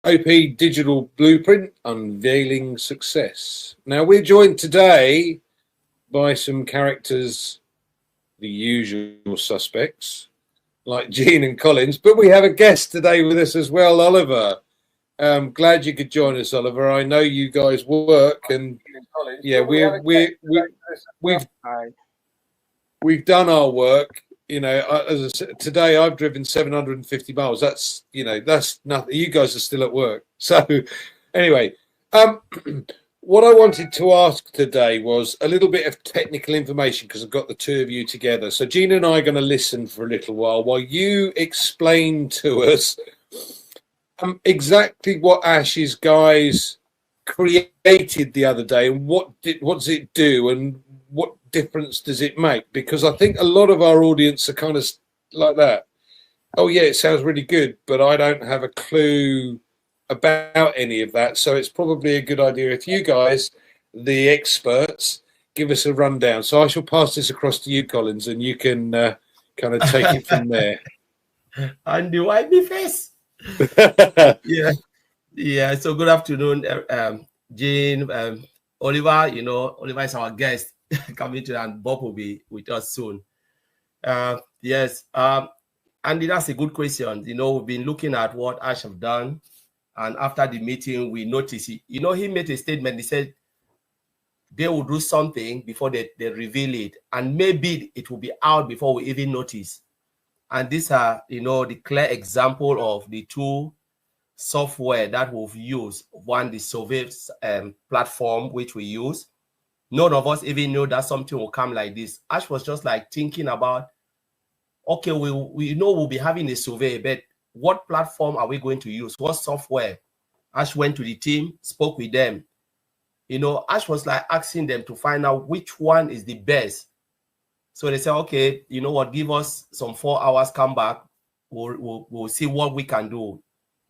OP Digital Blueprint, Unveiling Success. Now, we're joined today by some characters, the usual suspects, like Gene and Collins, but we have a guest today with us as well, Oliver. Glad you could join us, Oliver. I know you guys work, and yeah, we've done our work. You know, as I said, today I've driven 750 miles. That's, you know, that's nothing. You guys are still at work. So anyway, what I wanted to ask today was a little bit of technical information, because I've got the two of you together. So Gina and I are going to listen for a little while you explain to us exactly what Ash's guys created the other day, and what does it do, and what difference does it make? Because I think a lot of our audience are kind of like that. Oh yeah, it sounds really good, but I don't have a clue about any of that. So it's probably a good idea if you guys, the experts, give us a rundown. So I shall pass this across to you, Collins, and you can kind of take it from there. And the YB face. Yeah. So good afternoon, Jane, Oliver. You know, Oliver is our guest coming to, and Bob will be with us soon. Yes. Andy, that's a good question. You know, we've been looking at what Ash have done, and after the meeting, we noticed, you know, he made a statement. He said they will do something before they reveal it, and maybe it will be out before we even notice. And these are, you know, the clear example of the two software that we've used. One, the survey platform, which we use. None of us even knew that something will come like this. Ash was just like thinking about, okay, we know we'll be having a survey, but what platform are we going to use? What software? Ash went to the team, spoke with them. You know, Ash was like asking them to find out which one is the best. So they said, okay, you know what, give us some 4 hours, come back. We'll see what we can do.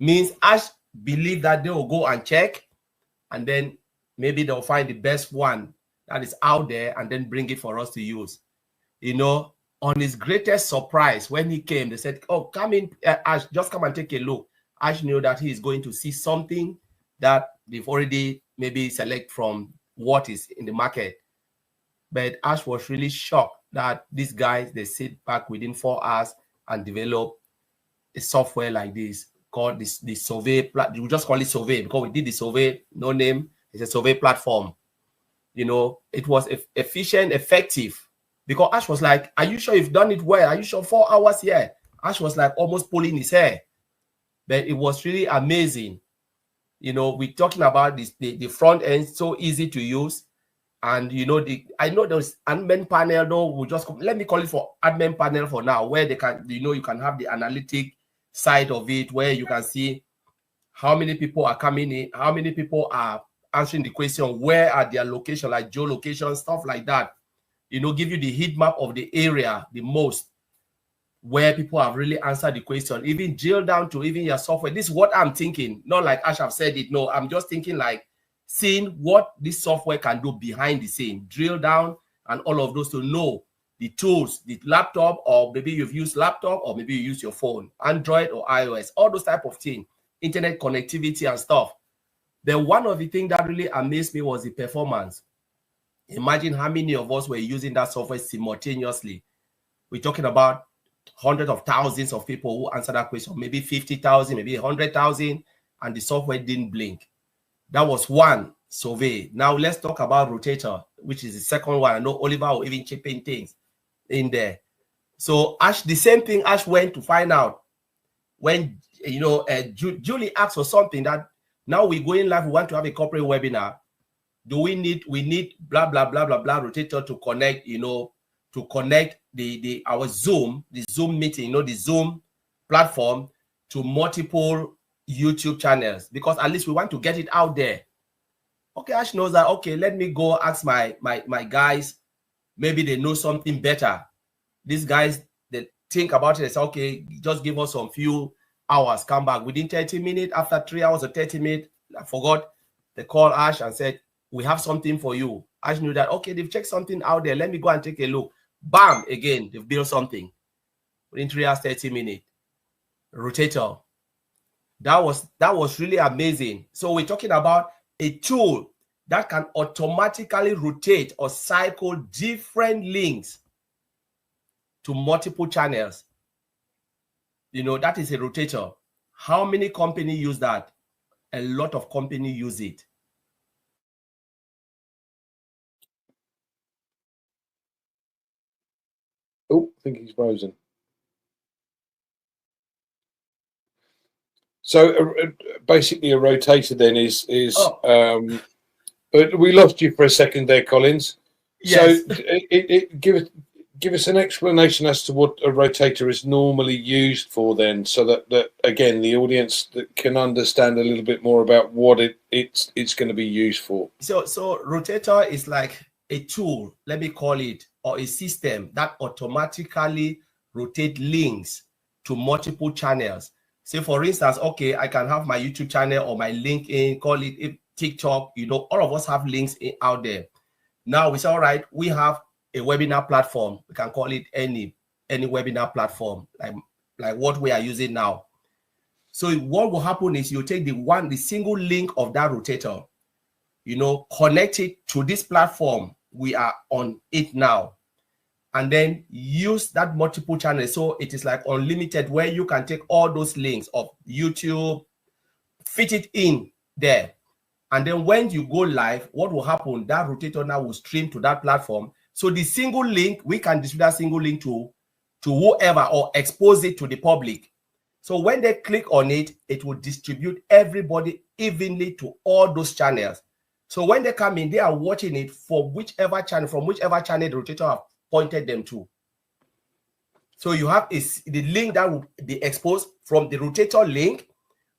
Means Ash believe that they will go and check, and then maybe they'll find the best one that is out there and then bring it for us to use. You know, on his greatest surprise, when he came, they said, oh, come in, Ash, just come and take a look. Ash knew that he is going to see something that they've already maybe select from what is in the market. But Ash was really shocked that these guys, they sit back within 4 hours and develop a software like this called the survey. We just call it survey because we did the survey, no name. It's a survey platform. You know, it was efficient, effective. Because Ash was like, are you sure you've done it well? Are you sure 4 hours here? Ash was like almost pulling his hair. But it was really amazing. You know, we're talking about this, the front end, so easy to use. And, you know, I know there's admin panel, though, we'll just, let me call it for admin panel for now, where they can, you know, you can have the analytic side of it, where you can see how many people are coming in, how many people are answering the question, where are their location, like geolocation, stuff like that. You know, give you the heat map of the area, the most, where people have really answered the question, even drill down to even your software. This is what I'm thinking, not like Ash have said it. No, I'm just thinking like seeing what this software can do behind the scene, drill down and all of those to know the tools, the laptop, or maybe you've used laptop, or maybe you use your phone, Android or iOS, all those type of things, internet connectivity and stuff. Then one of the things that really amazed me was the performance. Imagine how many of us were using that software simultaneously. We're talking about hundreds of thousands of people who answered that question, maybe 50,000, maybe 100,000, and the software didn't blink. That was one survey. Now let's talk about Rotator, which is the second one. I know Oliver will even chip in things in there. So Ash, the same thing Ash went to find out when, you know, Julie asked for something that now we're going live, we want to have a corporate webinar. Do we need blah, blah, blah, blah, blah, Rotator to connect, you know, to connect our Zoom, the Zoom meeting, you know, the Zoom platform to multiple YouTube channels, because at least we want to get it out there. Okay, Ash knows that, okay, let me go ask my guys, maybe they know something better. These guys, they think about it, they say, okay, just give us some few hours, come back. Within 30 minutes, after 3 hours or 30 minutes, I forgot, they called Ash and said, we have something for you. Ash knew that, okay, they've checked something out there. Let me go and take a look. Bam, again, they've built something. Within 3 hours, 30 minutes. Rotator. That was really amazing. So we're talking about a tool that can automatically rotate or cycle different links to multiple channels. You know, that is a rotator. How many companies use that? A lot of companies use it. Oh, I think he's frozen. So basically, a rotator then is but we lost you for a second there, Collins. Yes. So give us an explanation as to what a rotator is normally used for then, so that again the audience that can understand a little bit more about what it's going to be used for. So rotator is like a tool, let me call it, or a system that automatically rotate links to multiple channels. Say for instance, okay, I can have my YouTube channel or my LinkedIn, call it TikTok, you know, all of us have links out there. Now we say, all right, we have a webinar platform. We can call it any webinar platform, like what we are using now. So what will happen is you take the single link of that rotator, you know, connect it to this platform. We are on it now. And then use that multiple channels. So it is like unlimited, where you can take all those links of YouTube, fit it in there. And then when you go live, what will happen? That rotator now will stream to that platform. So the single link, we can distribute that single link to whoever or expose it to the public. So when they click on it, it will distribute everybody evenly to all those channels. So when they come in, they are watching it for whichever channel, from whichever channel the rotator have pointed them to. So you have the link that will be exposed from the rotator link.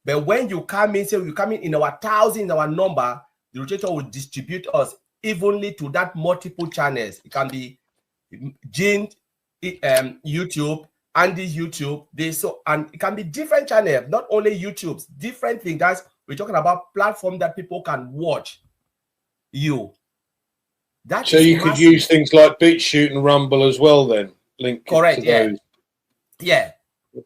But when you come in, say you come in our thousands, our number, the rotator will distribute us evenly to that multiple channels. It can be Gene, YouTube, Andy's YouTube. And it can be different channels, not only YouTube's, different things. Guys, we're talking about platform that people can watch you. That so you could use things like BitChute and Rumble as well then, link correct to those. Yeah.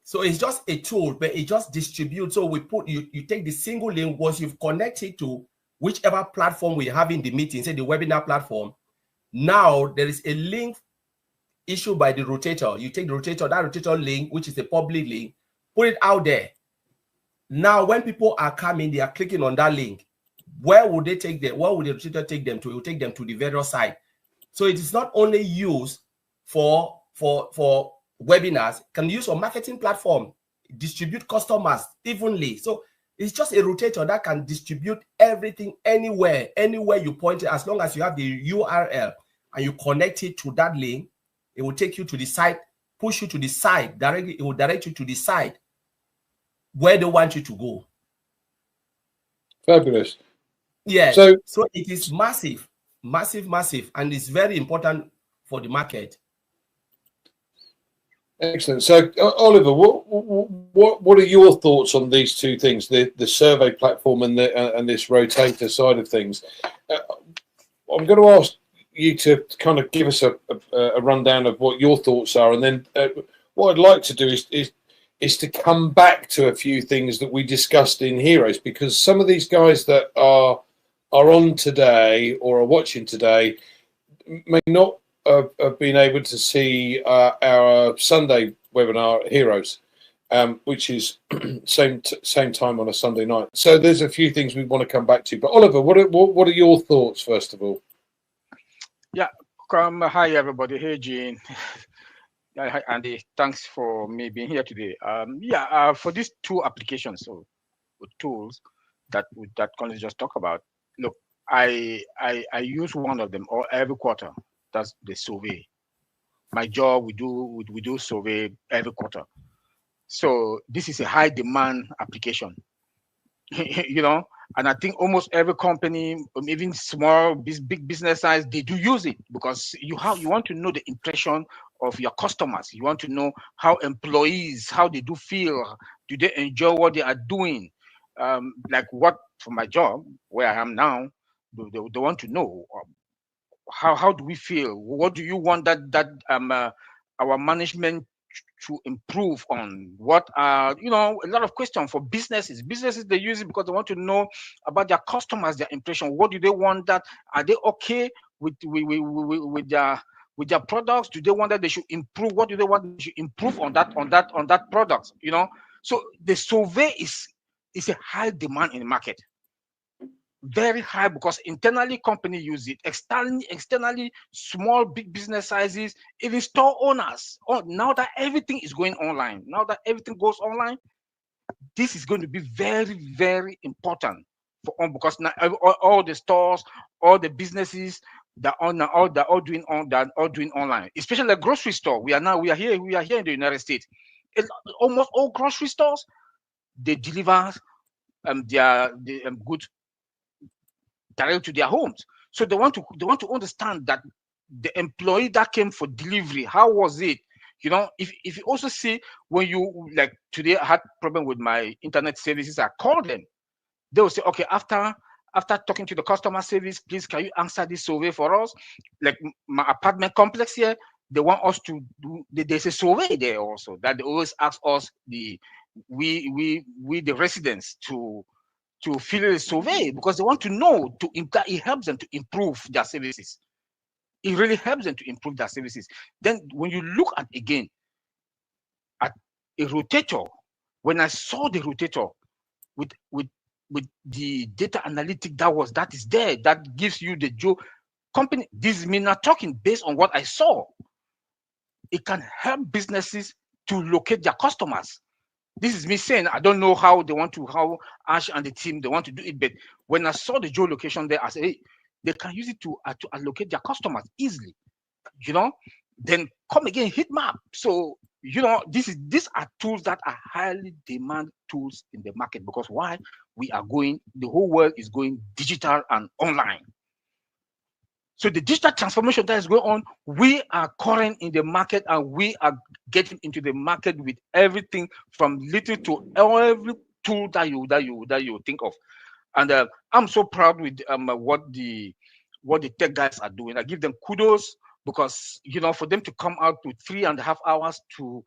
So it's just a tool, but it just distributes. So we put you take the single link. Once you've connected to whichever platform we have in the meeting, say the webinar platform, now there is a link issued by the rotator. You take the rotator, that rotator link, which is a public link, put it out there. Now when people are coming, they are clicking on that link. Where would they take them? Where would the rotator take them to? It will take them to the various site. So it is not only used for webinars, can use for marketing platform, distribute customers evenly. So it's just a rotator that can distribute everything anywhere you point it, as long as you have the URL and you connect it to that link. It will take you to the site, push you to the site directly. It will direct you to the site where they want you to go. Fabulous. Yeah. So it is massive, and it's very important for the market. Excellent. So, Oliver, what are your thoughts on these two things, the survey platform and this rotator side of things? I'm going to ask you to kind of give us a rundown of what your thoughts are, and then what I'd like to do is to come back to a few things that we discussed in Heroes, because some of these guys that are on today or are watching today may not have been able to see our Sunday webinar at Heroes, which is same time on a Sunday night. So there's a few things we want to come back to. But Oliver, what are your thoughts first of all? Yeah, hi everybody. Hey Gene. Hi Andy. Thanks for me being here today. For these two applications or tools that Collins just talked about. Look, I use one of them every quarter. That's the survey. My job, we do survey every quarter. So this is a high demand application, you know, and I think almost every company, even small, big business size, they do use it, because you want to know the impression of your customers. You want to know how employees, how they do feel. Do they enjoy what they are doing? Like what, for my job, where I am now, they want to know how do we feel? What do you want that our management to improve on what are, you know, a lot of questions for businesses. Businesses, they use it because they want to know about their customers, their impression. What do they want? That are they okay with their products? Do they want that they should improve? What do they want they should improve on that product? You know, so the survey is a high demand in the market, very high, because internally company use it, externally small big business sizes, even store owners. Oh, now that everything is going online, now that everything goes online, this is going to be very, very important for because now all the stores, all the businesses that are now all doing online, especially the grocery store. We are here in the United States. Almost all grocery stores, they deliver their goods direct to their homes. So they want to understand that the employee that came for delivery, how was it? You know, if you also see, when you, like today I had problem with my internet services, I called them. They will say, okay, after talking to the customer service, please can you answer this survey for us? Like my apartment complex here, they want us to do. There's a survey there also that they always ask us, the residents, to fill a survey, because they want to know, it helps them to improve their services. It really helps them to improve their services. Then when you look at again at a rotator, when I saw the rotator with the data analytic that is there, that gives you the company. This is me not talking based on what I saw. It can help businesses to locate their customers. This is me saying, I don't know how Ash and the team, they want to do it, but when I saw the geolocation there, I said, hey, they can use it to allocate their customers easily, you know. Then come again, heat map. So, you know, these are tools that are highly demand tools in the market, because why? The whole world is going digital and online. So the digital transformation that is going on, we are current in the market, and we are getting into the market with everything from little to every tool that you think of. And I'm so proud with what the tech guys are doing. I give them kudos, because, you know, for them to come out to 3.5 hours to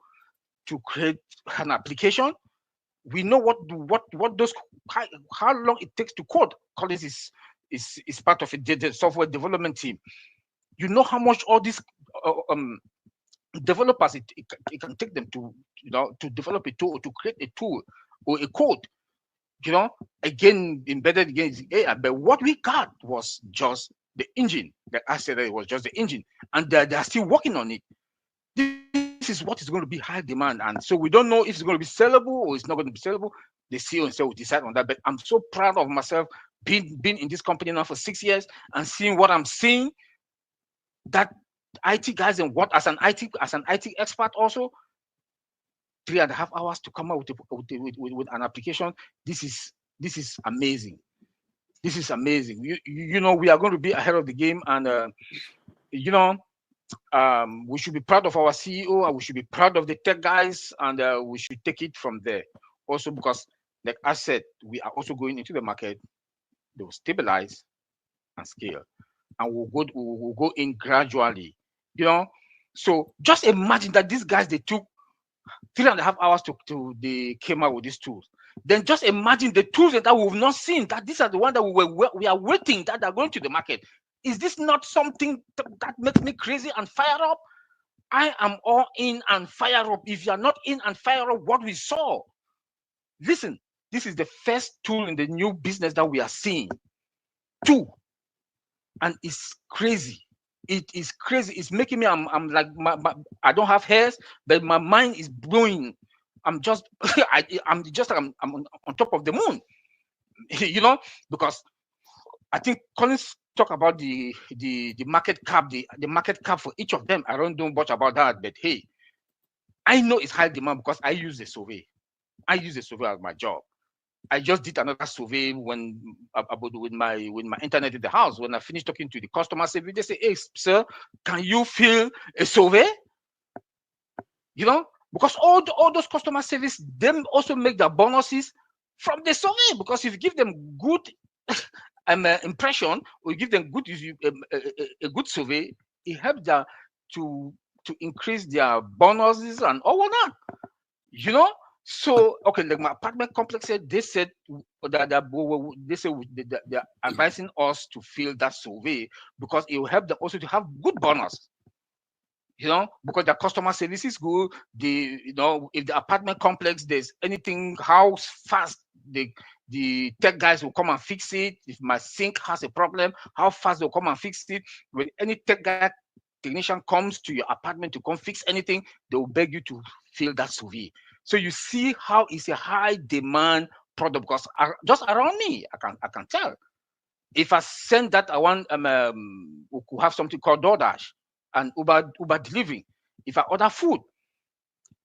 create an application. We know what those, how long it takes to code. Collins is part of the software development team. You know how much all these developers, it can take them to, you know, to develop a tool, to create a tool or a code, you know, again embedded against AI. But what we got was just the engine. That I said that it was just the engine, and they're still working on it. This is what is going to be high demand, and so we don't know if it's going to be sellable or it's not going to be sellable. The CEO and so will decide on that. But I'm so proud of myself, being in this company now for 6 years and seeing what I'm seeing. That IT guys, and what as an IT expert also, 3.5 hours to come out with an application. This is amazing. This is amazing. You know, we are going to be ahead of the game, and you know, we should be proud of our CEO, and we should be proud of the tech guys, and we should take it from there. Also, because, like I said, we are also going into the market. They will stabilize and scale, and we'll go in gradually. You know, so just imagine that these guys, they took 3.5 hours they came out with these tools. Then just imagine the tools that we've not seen, that these are the ones that we are waiting, that are going to the market. Is this not something that makes me crazy and fire up? I am all in and fire up. If you are not in and fire up what we saw, listen, this is the first tool in the new business that we are seeing. 2, and it's crazy. It is crazy. It's making me, I'm like, I don't have hairs, but my mind is blowing. I'm just, I'm on top of the moon, you know, because I think Collins talk about the market cap, the market cap for each of them. I don't know much about that, but hey, I know it's high demand because I use the survey. I use the survey as my job. I just did another survey with my internet in the house. When I finished talking to the customer service, they say, "Hey, sir, can you fill a survey?" You know, because all those customer service, them also make their bonuses from the survey. Because if you give them good impression, or you give them good a good survey, it helps them to to increase their bonuses and all that. You know, so okay, like my apartment complex said, they said that they're advising us to fill that survey because it will help them also to have good bonus. You know, because the customer service is good. If the apartment complex there's anything, how fast the tech guys will come and fix it. If my sink has a problem, how fast they'll come and fix it. When any tech guy technician comes to your apartment to come fix anything, they will beg you to fill that survey. So you see how it's a high demand product because just around me, I can tell. If I send that, I want we could have something called DoorDash and Uber delivery. If I order food,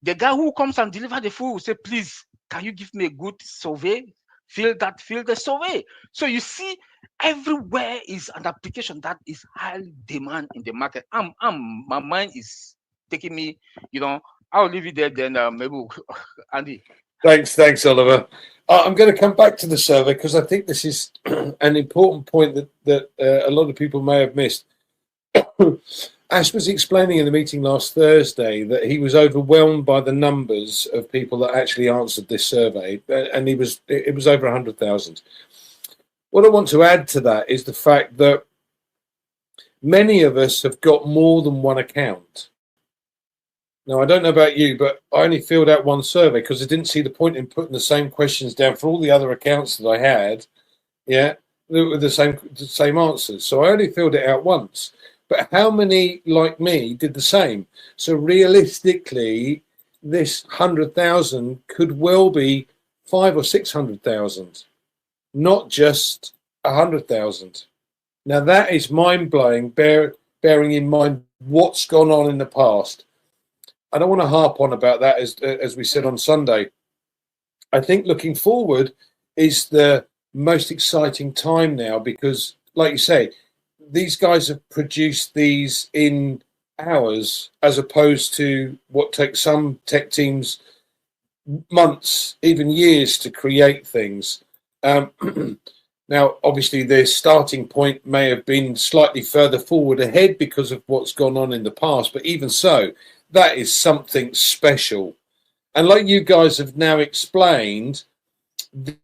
the guy who comes and deliver the food will say, please, can you give me a good survey? Fill the survey. So you see, everywhere is an application that is high demand in the market. My mind is taking me, I'll leave it there then. Maybe Andy. Thanks, Oliver. I'm going to come back to the survey because I think this is an important point that a lot of people may have missed. Ash was explaining in the meeting last Thursday that he was overwhelmed by the numbers of people that actually answered this survey, and it was over 100,000. What I want to add to that is the fact that many of us have got more than one account. Now, I don't know about you, but I only filled out one survey because I didn't see the point in putting the same questions down for all the other accounts that I had. Yeah, with the same answers. So I only filled it out once. But how many, like me, did the same? So realistically, this 100,000 could well be 500,000 or 600,000, not just 100,000. Now that is mind-blowing, bearing in mind what's gone on in the past. I don't want to harp on about that as we said on Sunday. I think looking forward is the most exciting time now because, like you say, these guys have produced these in hours as opposed to what takes some tech teams months, even years to create things. Now, obviously, their starting point may have been slightly further forward ahead because of what's gone on in the past, but even so, that is something special. And like you guys have now explained,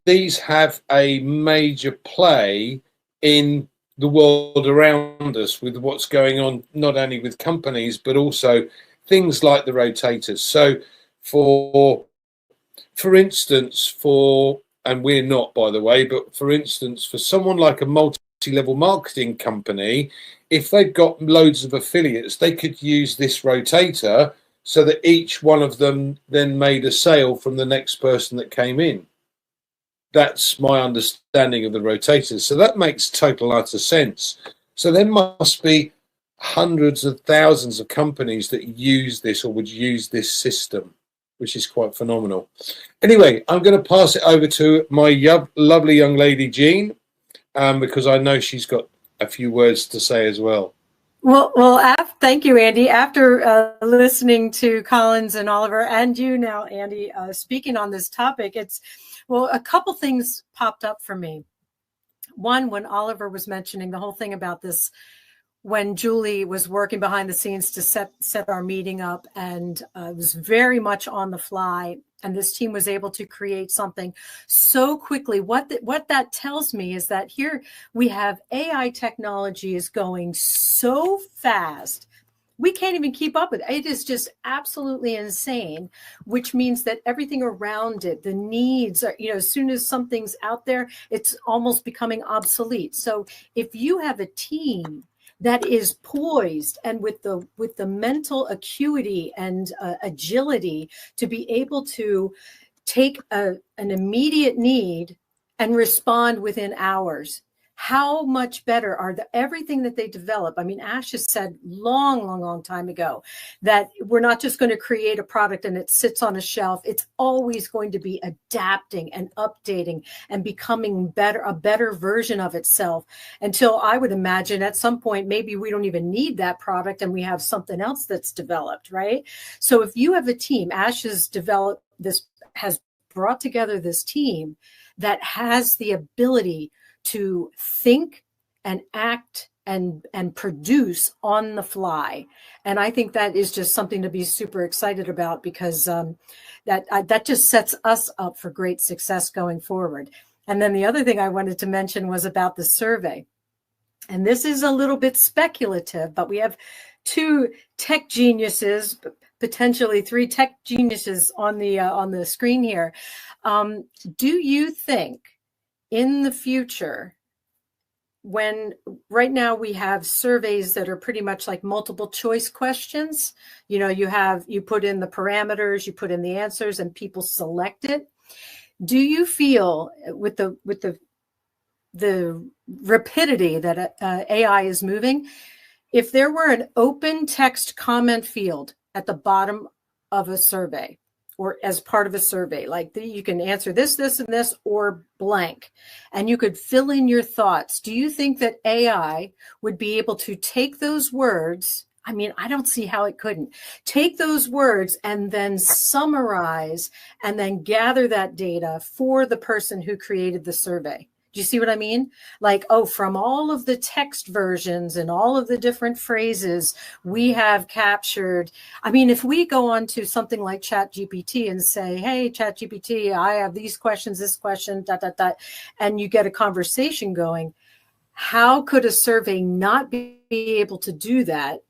these have a major play in the world around us with what's going on, not only with companies, but also things like the rotators. So for instance, and we're not, by the way, but for instance, for someone like a multi-level marketing company, if they've got loads of affiliates, they could use this rotator so that each one of them then made a sale from the next person that came in. That's my understanding of the rotators. So that makes total utter sense. So there must be hundreds of thousands of companies that use this or would use this system, which is quite phenomenal. Anyway, I'm going to pass it over to my lovely young lady, Jean, because I know she's got a few words to say as well. Well, thank you, Andy. After listening to Collins and Oliver and you now, Andy, speaking on this topic, a couple things popped up for me. One, when Oliver was mentioning the whole thing about this, when Julie was working behind the scenes to set our meeting up, and it was very much on the fly, and this team was able to create something so quickly. What that tells me is that here we have AI technology is going so fast. We can't even keep up with it. It is just absolutely insane, which means that everything around it, the needs are, as soon as something's out there, it's almost becoming obsolete. So if you have a team that is poised and with the mental acuity and agility to be able to take an immediate need and respond within hours, how much better are everything that they develop? I mean, Ash has said long time ago that we're not just going to create a product and it sits on a shelf. It's always going to be adapting and updating and becoming a better version of itself, until I would imagine at some point, maybe we don't even need that product and we have something else that's developed, right? So if you have a team, Ash has brought together this team that has the ability to think and act and produce on the fly. And I think that is just something to be super excited about, because that just sets us up for great success going forward. And then the other thing I wanted to mention was about the survey. And this is a little bit speculative, but we have 2 tech geniuses, potentially 3 tech geniuses on the screen here. Do you think in the future, when right now we have surveys that are pretty much like multiple choice questions, you know, you put in the parameters, you put in the answers, and people select it. Do you feel with the rapidity that AI is moving, if there were an open text comment field at the bottom of a survey, or as part of a survey, like you can answer this, this, and this, or blank, and you could fill in your thoughts, do you think that AI would be able to take those words? I mean, I don't see how it couldn't take those words and then summarize and then gather that data for the person who created the survey. Do you see what I mean? Like, oh, from all of the text versions and all of the different phrases we have captured. I mean, if we go on to something like ChatGPT and say, hey, ChatGPT, I have these questions, this question, ... and you get a conversation going, how could a survey not be able to do that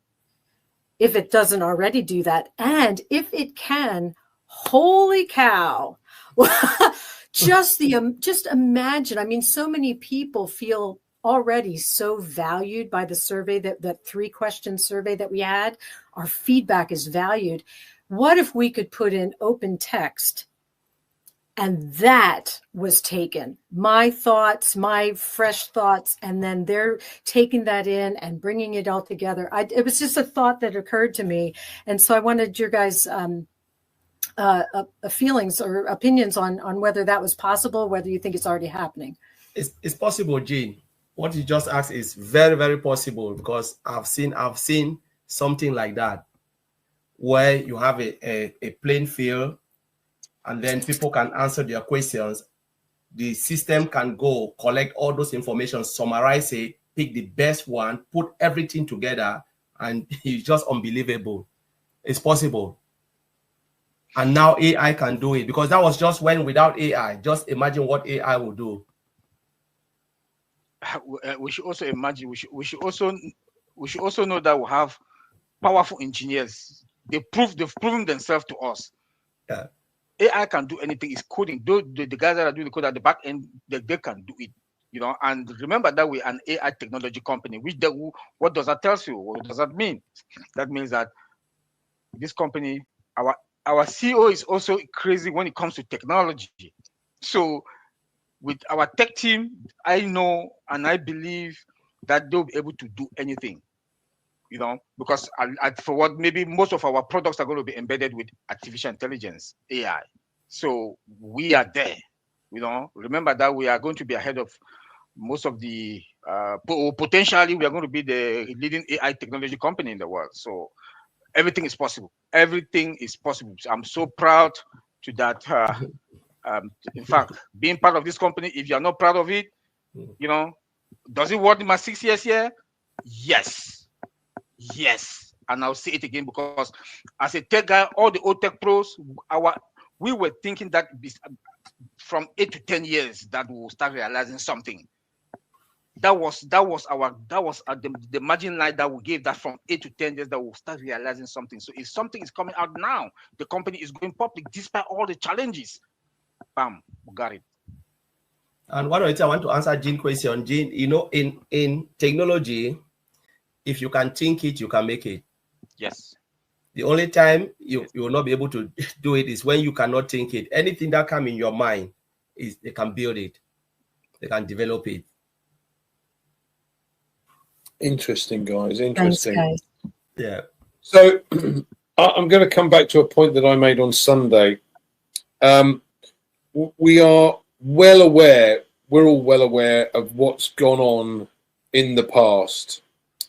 if it doesn't already do that? And if it can, holy cow. Just imagine. I mean, so many people feel already so valued by the survey, that 3-question survey that we had. Our feedback is valued. What if we could put in open text and that was taken? My thoughts, my fresh thoughts, and then they're taking that in and bringing it all together. It was just a thought that occurred to me. And so I wanted your guys' feelings or opinions on whether that was possible, whether you think it's already happening. It's possible, Jean. What you just asked is very, very possible, because I've seen something like that, where you have a plain field, and then people can answer their questions. The system can go collect all those information, summarize it, pick the best one, put everything together, and it's just unbelievable. It's possible. And now AI can do it, because that was just when without AI. Just imagine what AI will do. We should also imagine. We should also know that we have powerful engineers. They've proven themselves to us. Yeah. AI can do anything. It's coding. The guys that are doing the code at the back end, they can do it. You know. And remember that we're an AI technology company. What does that tell you? What does that mean? That means that this company, our CEO is also crazy when it comes to technology. So with our tech team, I know and I believe that they'll be able to do anything, you know, because for what maybe most of our products are going to be embedded with artificial intelligence, AI. So we are there, you know. Remember that we are going to be ahead of most of the, potentially we are going to be the leading AI technology company in the world. So everything is possible. Everything is possible. So I'm so proud to that. In fact, being part of this company, if you're not proud of it, you know, does it work in my 6 years here? Yes. Yes. And I'll say it again, because as a tech guy, all the old tech pros, we were thinking that from 8 to 10 years that we will start realizing something. That was the margin line that we gave, that from 8 to 10 years that we'll start realizing something. So if something is coming out now, the company is going public despite all the challenges. Bam, we got it. And one of the I want to answer Jean's question. Jean, you know, in technology, if you can think it, you can make it. Yes. The only time you will not be able to do it is when you cannot think it. Anything that comes in your mind, they can build it. They can develop it. Interesting, guys. Interesting. Thanks, guys. Yeah. So I'm going to come back to a point that I made on Sunday. We are well aware, we're all well aware of what's gone on in the past.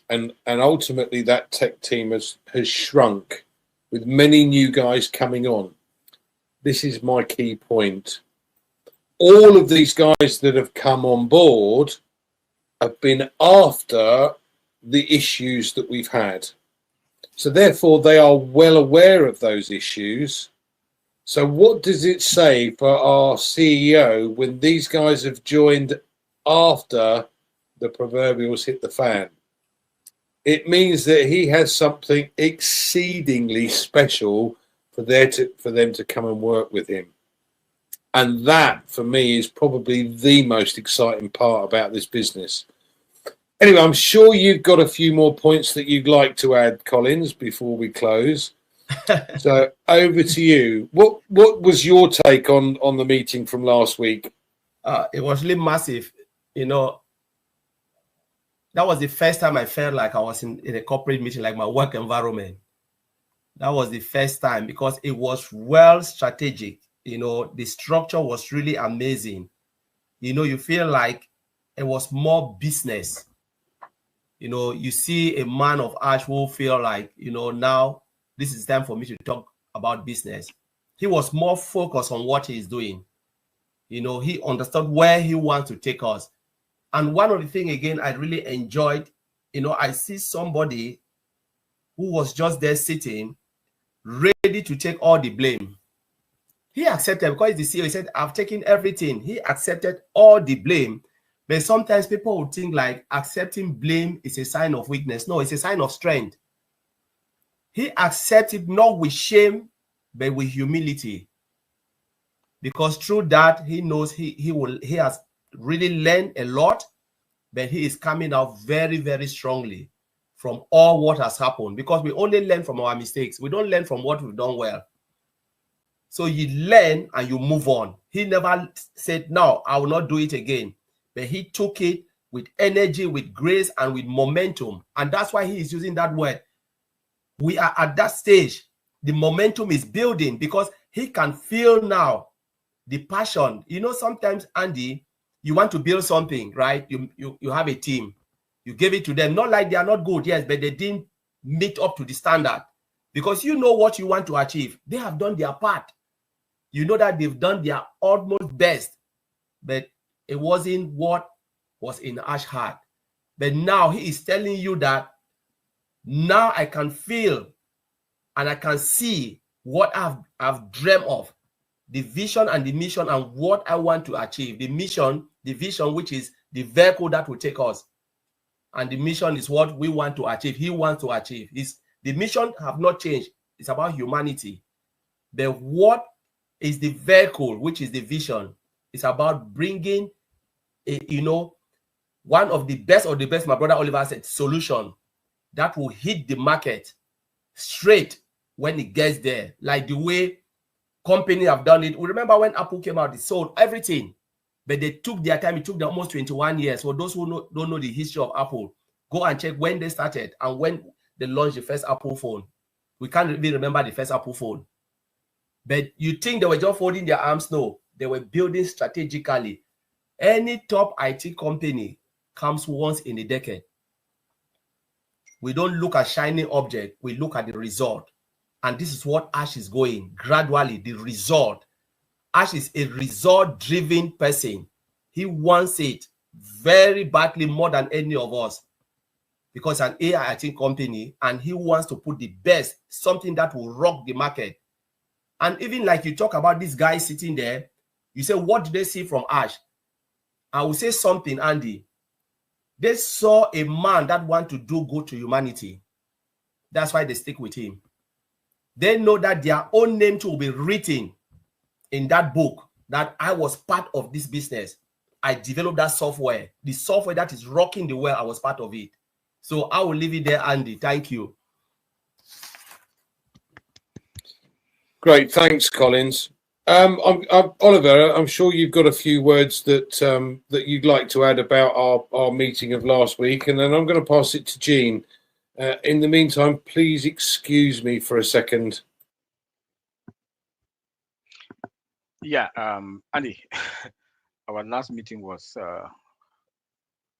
And ultimately that tech team has shrunk with many new guys coming on. This is my key point. All of these guys that have come on board have been after the issues that we've had. So therefore, they are well aware of those issues. So what does it say for our CEO when these guys have joined after the proverbials hit the fan? It means that he has something exceedingly special for them to come and work with him. And that, for me, is probably the most exciting part about this business. Anyway, I'm sure you've got a few more points that you'd like to add, Collins, before we close. So over to you. What was your take on the meeting from last week? It was really massive. You know, that was the first time I felt like I was in a corporate meeting, like my work environment. That was the first time, because it was well strategic. You know, the structure was really amazing. You know, you feel like it was more business. You know, you see a man of Ash who feel like, you know, now this is time for me to talk about business. He was more focused on what he's doing. You know, he understood where he wants to take us. And one of the things, again, I really enjoyed, you know, I see somebody who was just there sitting, ready to take all the blame. He accepted, because the CEO, he said, I've taken everything. He accepted all the blame. But sometimes people would think like accepting blame is a sign of weakness. No, it's a sign of strength. He accepted not with shame, but with humility. Because through that, he knows he has really learned a lot, but he is coming out very, very strongly from all what has happened. Because we only learn from our mistakes. We don't learn from what we've done well. So you learn and you move on. He never said, no, I will not do it again. But he took it with energy, with grace, and with momentum. And that's why he is using that word. We are at that stage. The momentum is building because he can feel now the passion. You know, sometimes, Andy, you want to build something, right? You have a team. You give it to them. Not like they are not good, yes, but they didn't meet up to the standard. Because you know what you want to achieve. They have done their part. You know that they've done their utmost best, but it wasn't what was in Ash's heart. But now he is telling you that now I can feel and I can see what I've dreamt of, the vision and the mission and what I want to achieve. The mission, the vision, which is the vehicle that will take us. And the mission is what we want to achieve. He wants to achieve. The mission have not changed. It's about humanity. But what is the vehicle, which is the vision? It's about bringing, you know, one of the best, my brother Oliver said, solution that will hit the market straight when it gets there. Like the way companies have done it. We remember when Apple came out, they sold everything, but they took their time. It took them almost 21 years. For those who don't know the history of Apple, go and check when they started and when they launched the first Apple phone. We can't even remember the first Apple phone. But you think they were just folding their arms? No, they were building strategically. Any top IT company comes once in a decade. We don't look at shiny object, we look at the result. And this is what Ash is going, gradually, the result. Ash is a result-driven person. He wants it very badly, more than any of us, because an AI IT company, and he wants to put the best, something that will rock the market. And even like you talk about this guy sitting there, you say, what did they see from Ash? I will say something, Andy. They saw a man that want to do good to humanity. That's why they stick with him. They know that their own name will be written in that book, that I was part of this business. I developed that software. The software that is rocking the world, I was part of it. So I will leave it there, Andy. Thank you. Great, thanks, Collins. Oliver, I'm sure you've got a few words that that you'd like to add about our meeting of last week, and then I'm going to pass it to Jean. In the meantime, please excuse me for a second. Yeah, Andy, our last meeting was,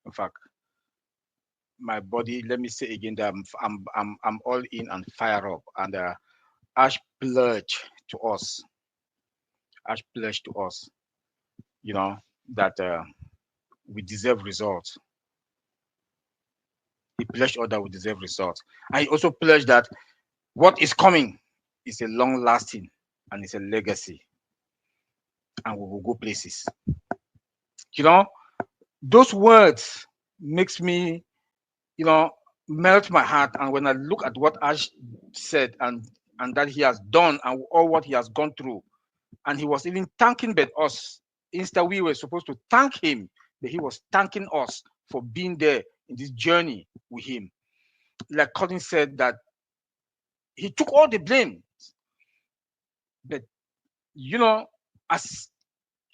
in fact, my body. Let me say again that I'm all in and fire up, and Ash pledged to us. Ash pledged to us, you know, that we deserve results. He pledged all that we deserve results. And he also pledged that what is coming is a long-lasting and it's a legacy. And we will go places. You know, those words makes me, you know, melt my heart. And when I look at what Ash said and that he has done and all what he has gone through, and he was even thanking us. Instead, we were supposed to thank him, but he was thanking us for being there in this journey with him. Like Colin said, that he took all the blame. But you know, as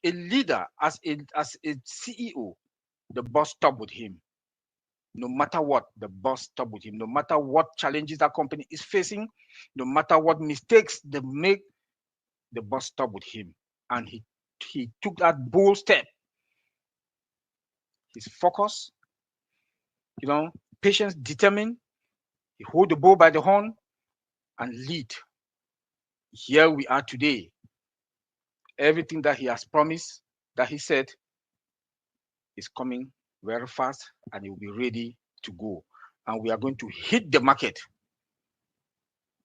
a leader, as a CEO, the boss stopped with him. No matter what, the boss stopped with him. No matter what challenges that company is facing, no matter what mistakes they make, the boss stopped with him. And he took that bold step. His focus, you know, patience, determined. He hold the bull by the horn and lead. Here we are today. Everything that he has promised, that he said, is coming very fast, and he will be ready to go. And we are going to hit the market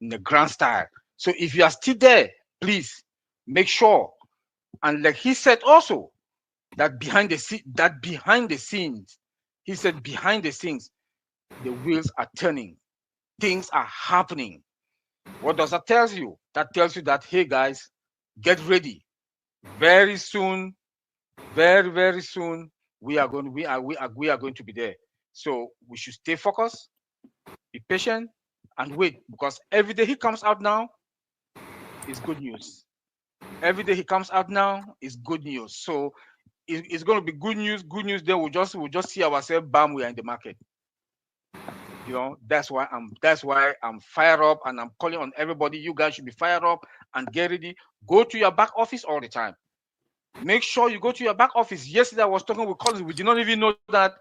in a grand style. So if you are still there, please make sure. And like he said also, that behind the scenes, he said behind the scenes, the wheels are turning, things are happening. What does that tell you? That tells you that, hey guys, get ready. Very soon, very, very soon, we are going to be there. So we should stay focused, be patient, and wait, because every day he comes out now is good news. Every day he comes out now is good news. So it's going to be good news. Then we'll just see ourselves, bam, we are in the market. You know, that's why I'm fired up, and I'm calling on everybody. You guys should be fired up and get ready. Go to your back office all the time. Make sure you go to your back office. Yesterday I was talking with colleagues. We did not even know that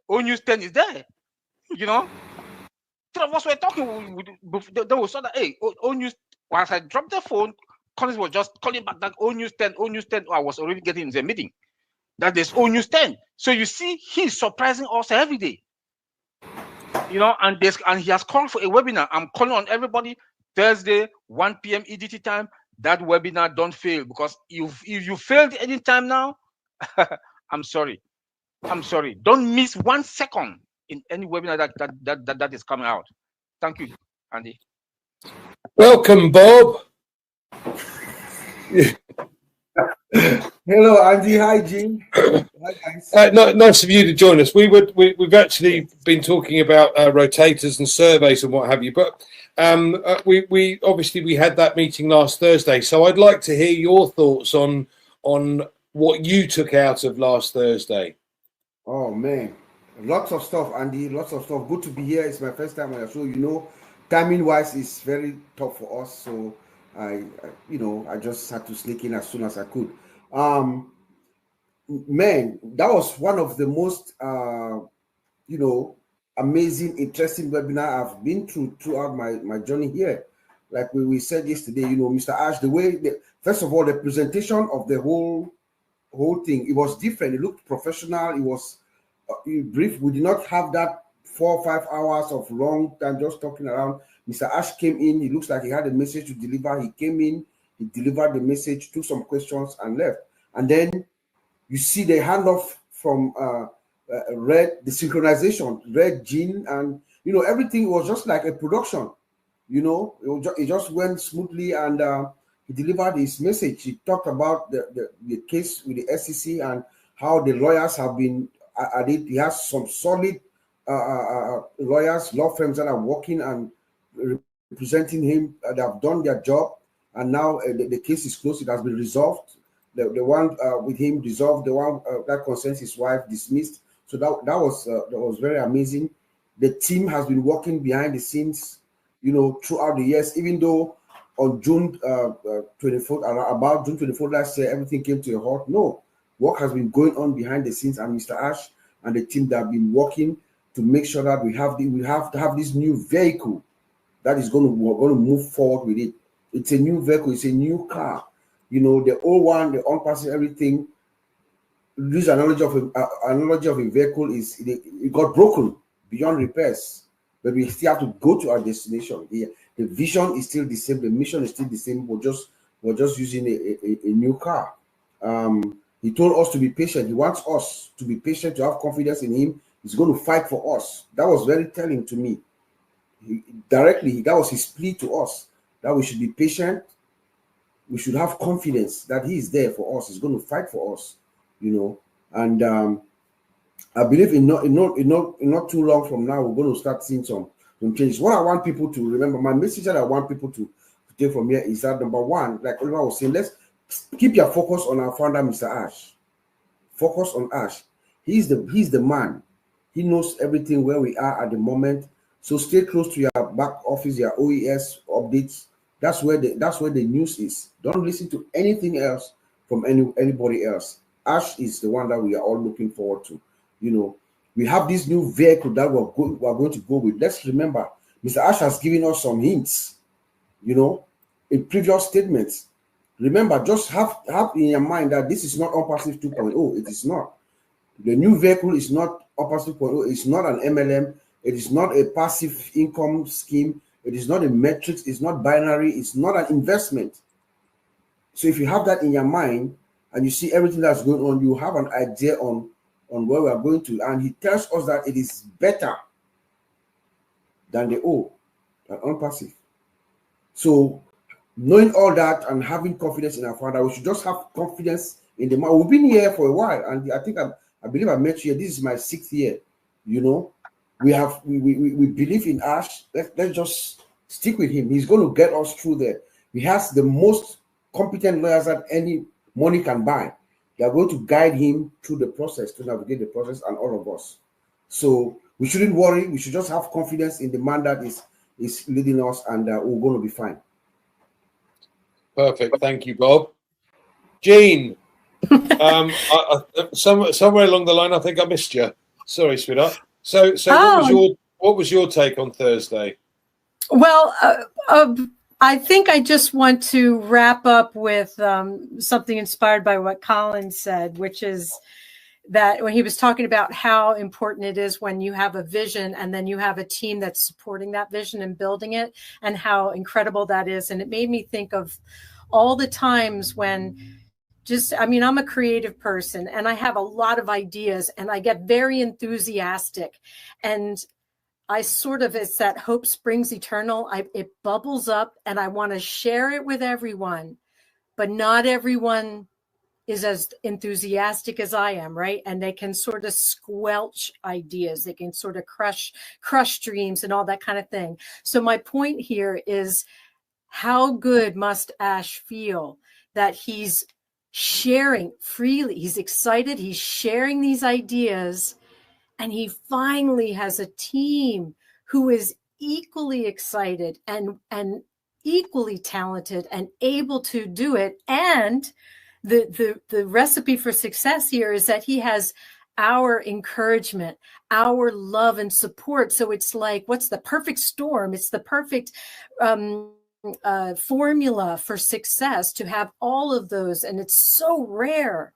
O News 10 is there. You know, three of us were talking. Then we saw that, hey, O News. Once I dropped the phone, Collins was just calling back that O News 10. I was already getting in the meeting that there's O News 10. So you see, he's surprising us every day. You know, and he has called for a webinar. I'm calling on everybody. Thursday, 1 p.m. EDT time. That webinar don't fail, because if you failed any time now, I'm sorry. Don't miss 1 second in any webinar that is coming out. Thank you, Andy. Welcome, Bob. Hello, Andy. Hi, Jim. Hi, guys. Nice of you to join us. We've actually been talking about rotators and surveys and what have you, but we obviously had that meeting last Thursday. So I'd like to hear your thoughts on what you took out of last Thursday. Oh man, lots of stuff, Andy. Lots of stuff. Good to be here. It's my first time on the show. You know, timing wise, it's very tough for us. So I just had to sneak in as soon as I could. Man, that was one of the most amazing, interesting webinar I've been throughout my journey here. Like we said yesterday, you know, Mr. Ash, first of all, the presentation of the whole thing, it was different. It looked professional. It was brief. We did not have that 4 or 5 hours of long time just talking around. Mr. Ash came in. He looks like he had a message to deliver. He came in, he delivered the message, took some questions and left. And then you see the handoff from Red, the synchronization, Red, Jean, and you know, everything was just like a production. You know, it just went smoothly, and he delivered his message. He talked about the case with the SEC and how the lawyers have been at it. He has some solid lawyers, law firms that are working and representing him. They have done their job, and now the case is closed. It has been resolved. The one with him resolved. The one that concerns his wife dismissed. So that was very amazing. The team has been working behind the scenes, you know, throughout the years. Even though on June 24th, about June 24th last year, everything came to a halt. No, work has been going on behind the scenes, and Mr. Ash and the team that have been working to make sure that we have to have this new vehicle that is going to move forward with it. It's a new vehicle. It's a new car. You know, the old one, the Onpassive, everything, use analogy of a vehicle is it got broken beyond repairs, but we still have to go to our destination. The vision is still the same, the mission is still the same. We're just using a new car. He told us to be patient. He wants us to be patient, to have confidence in him. He's going to fight for us. That was very telling to me. That was his plea to us, that we should be patient. We should have confidence that he is there for us. He's going to fight for us, And I believe in not too long from now, we're going to start seeing some changes. What I want people to remember, my message that I want people to take from here is that, number one, like Oliver was saying, let's keep your focus on our founder, Mr. Ash. Focus on Ash. He's the man. He knows everything where we are at the moment. So stay close to your back office, your OES updates. That's where the news is. Don't listen to anything else from anybody else. Ash is the one that we are all looking forward to. We have this new vehicle that we're going to go with. Let's remember, Mr. Ash has given us some hints, in previous statements. Remember, just have in your mind that this is not Onpassive 2.0. It is not. The new vehicle is not Onpassive 2.0. It's not an MLM. It is not a passive income scheme. It is not a metrics. It's not binary. It's not an investment. So if you have that in your mind and you see everything that's going on, you have an idea on where we are going to. And he tells us that it is better than the old, than Onpassive. So knowing all that and having confidence in our founder, we should just have confidence in the man. We've been here for a while, and I believe I met you here. This is my 6th year. We believe in Ash. Let's just stick with him. He's going to get us through there. He has the most competent lawyers that any money can buy. They are going to guide him through the process, to navigate the process, and all of us. So we shouldn't worry. We should just have confidence in the man that is leading us, and we're going to be fine. Perfect. Thank you, Bob. Jean, somewhere along the line, I think I missed you. Sorry, sweetheart. So what was your take on Thursday? Well, I think I just want to wrap up with something inspired by what Colin said, which is that when he was talking about how important it is when you have a vision and then you have a team that's supporting that vision and building it, and how incredible that is. And it made me think of all the times when I'm a creative person and I have a lot of ideas and I get very enthusiastic, and it's that hope springs eternal. It bubbles up and I want to share it with everyone, but not everyone is as enthusiastic as I am, right? And they can sort of squelch ideas. They can sort of crush dreams and all that kind of thing. So my point here is, how good must Ash feel that he's sharing freely? He's excited. He's sharing these ideas. And he finally has a team who is equally excited and equally talented and able to do it. And the recipe for success here is that he has our encouragement, our love and support. So it's like, what's the perfect storm? It's the perfect formula for success, to have all of those. And it's so rare.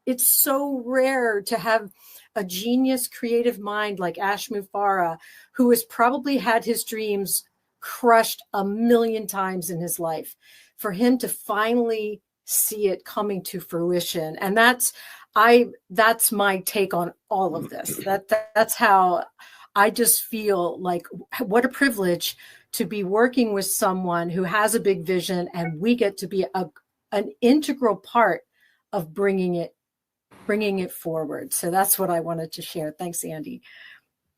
It's so rare to have a genius creative mind like Ash Mufareh, who has probably had his dreams crushed 1,000,000 times in his life, for him to finally see it coming to fruition. And that's my take on all of this. That's how I just feel like, what a privilege to be working with someone who has a big vision, and we get to be an integral part of bringing it forward. So that's what I wanted to share. Thanks, Andy.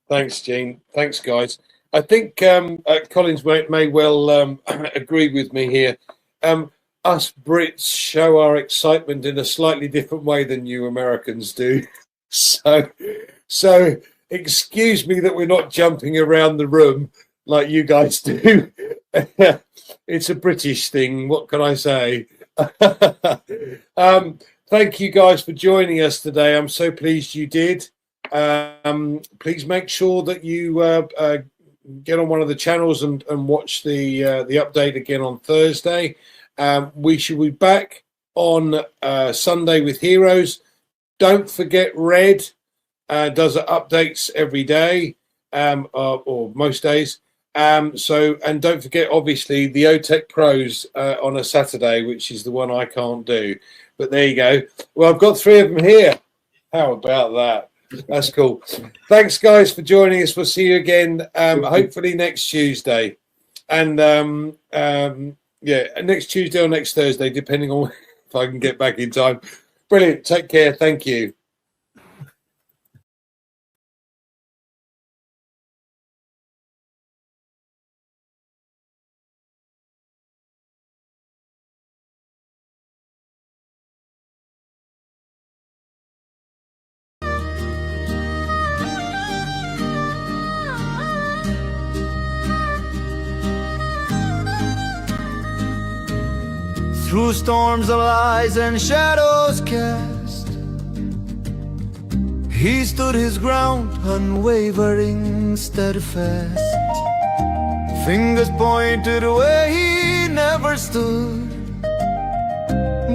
Thanks, Jean. Thanks, guys. I think Collins may well agree with me here. Us Brits show our excitement in a slightly different way than you Americans do. So excuse me that we're not jumping around the room like you guys do. It's a British thing. What can I say? Thank you guys for joining us today. I'm so pleased you did. Please make sure that you get on one of the channels and watch the update again on Thursday. We should be back on Sunday with Heroes. Don't forget, Red does updates every day, or most days. So, and don't forget, obviously, the OTech Pros on a Saturday, which is the one I can't do. But there you go. Well, I've got 3 of them here. How about that? That's cool. Thanks, guys, for joining us. We'll see you again, hopefully next Tuesday. And yeah, next Tuesday or next Thursday, depending on if I can get back in time. Brilliant. Take care. Thank you. Through storms of lies and shadows cast, he stood his ground, unwavering, steadfast. Fingers pointed where he never stood,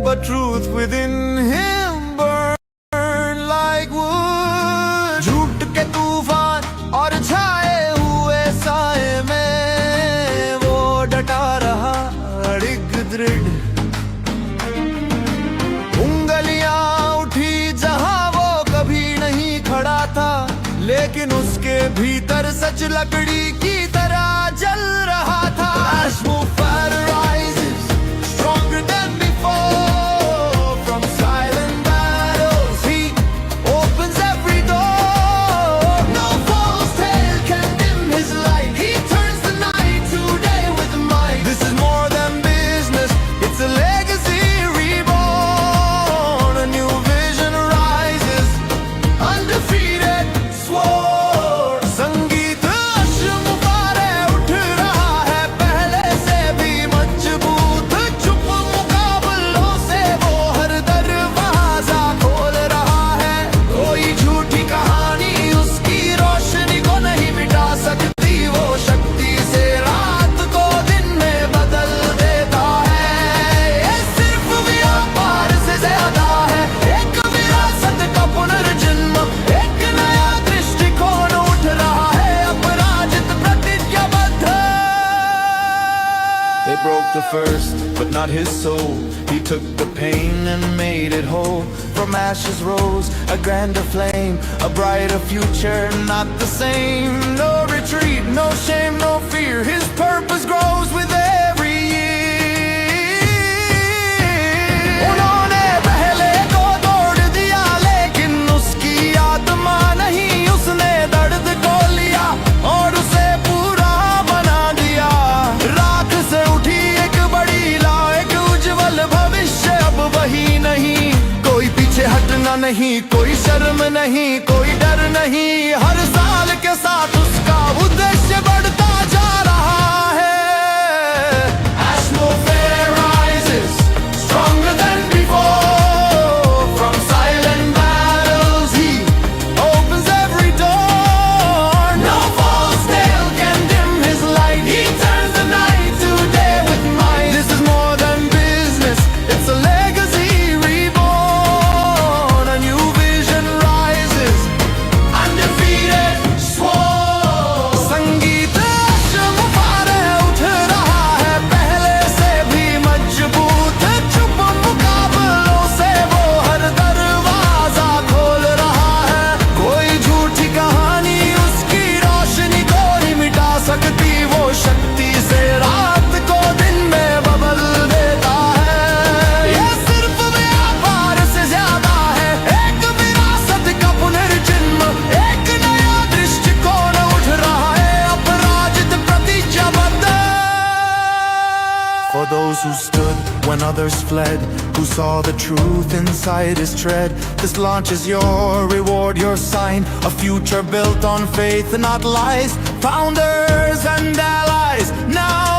but truth within him burned like wood. झूठ के तूफान और छाए हुए साए में वो डटा रहा अड़िग दृढ़। लेकिन उसके भीतर सच लकड़ी की तरह जल रहा था। As वो fire rises stronger than before, from silent battles he opens every door. No false tale can dim his light. He turns the night to day with might. This is more than business, it's a legacy reborn. A new vision rises, undefeated. संगीत अश्म पारे उठ रहा है पहले से भी मजबूत। चुप मुकाबलों से वो हर दरवाजा खोल रहा है। कोई झूठी कहानी उसकी रोशनी को नहीं मिटा सकती। वो शक्ति से रात को दिन में बदल देता है। ये सिर्फ व्यापार से ज्यादा है, एक विरासत का पुनर्जन्म, एक नया दृष्टिकोण उठ रहा है अपराजित प्रतिज्ञाबद्ध। They broke the first, but not his soul. He took the pain and made it whole. From ashes rose a grander flame, a brighter future, not the same. No retreat, no shame, no fear. His purpose grows with every year. उन्होंने पहले को तोड़ दिया, लेकिन उसकी आत्मा नहीं। उसने दर्द को लिया और उसे पूरा बना दिया। राख से उठी एक बड़ी ला, एक उज्जवल भविष्य अब वही नहीं। कोई पीछे हटना नहीं, कोई शर्म नहीं, कोई डर नहीं। हर साल के साथ उसका उद्देश्य बढ़ता जा रहा है। Atmosphere rises stronger than before, from silent battles he opens every door. No false tale can dim his light. He turns the night to day with might. This is more than business, it's a legacy reborn. A new vision rises, undefeated sword. संगीत अश्म पारे उठ रहा है पहले से भी मजबूत। चुप मुकाबलों से वो हर दरवाजा खोल रहा है। कोई झूठी कहानी उसकी रोशनी को नहीं मिटा सकती। वो शक्ति से रात को दिन में बदल देता है। ये सिर्फ व्यापार से ज्यादा है, एक विरासत का पुनर्जन्म, एक नया दृष्टिकोण उठ रहा है अपराजित प्रतिज्ञाबद्ध। For those who stood when others fled, who saw the truth inside his tread, this launch is your reward, your sign. A future built on faith, not lies. Founders and allies now